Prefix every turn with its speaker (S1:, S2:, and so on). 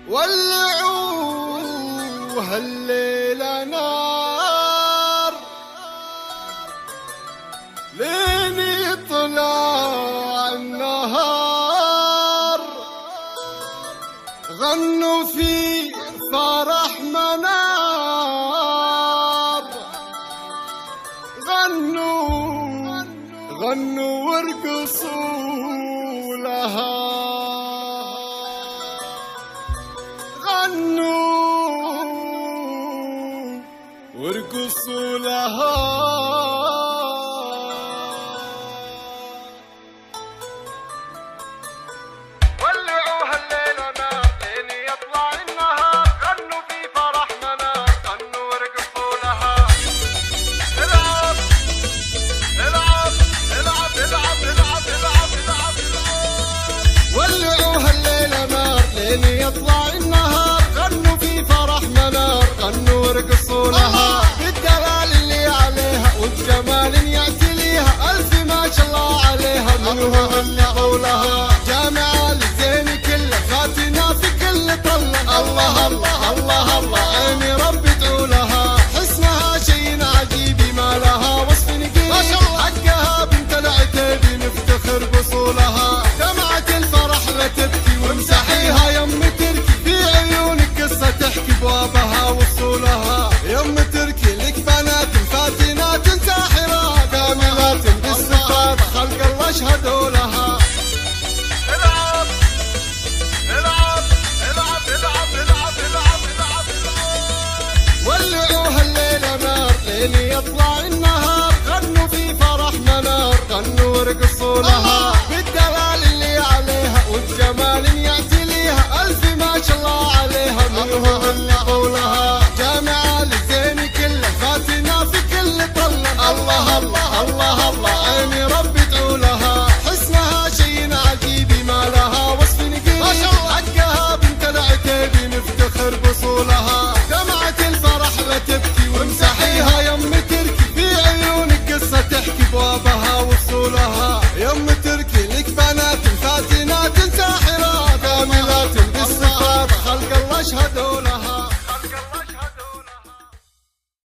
S1: ولعوا هالليلة نار لين يطلع النهار، غنوا في فرح منار، غنوا وارقصوا لها، غنوا وارقصوا لها.
S2: ولعوا هالليلة نار لين يطلع النهار، غنوا في فرح منار، غنوا وارقصوا لها. العب العب العب العب العب العب العب العب.
S1: ولعوا هالليلة نار لين يطلع النهار، غنوا في فرح منار، غنوا وارقصوا لها. بالدلال اللي عليها والجمال يعتليها، ألف ما شاء الله عليها، منهم اللي قولها جامعة للزين كله، فاتنا في كل طلة. الله الله الله الله عيني ربي تعولها، حسنها شيء عجيب ما لها وصف نقيب، حقها بنت العتيبي نفتخر بصولها. دمعة الفرح لا تبكي وامسحيها يم تركي، في عيونك قصة تحكي بوابها وصولها. يم تركي لك بنات فاتنات ساحرات، كاملات بالصفات خلق الله اشهدوا لها.
S2: العب العب العب العب العب العب العب العب.
S1: ولعوا هالليلة نار لين يطلع النهار، غنوا في فرح منار، غنوا وارقصوا لها. بالدلال اللي عليها والجمال يعتليها، ألف ما شاء الله عليها، منهم اللي قولها جامعة للزين كله، فاتنا في كل طلة. الله الله الله الله عيني ربي تعولها، حسنها شيء عجيب ما لها وصف نقيب، حقها بنت العتيبي نفتخر بصولها.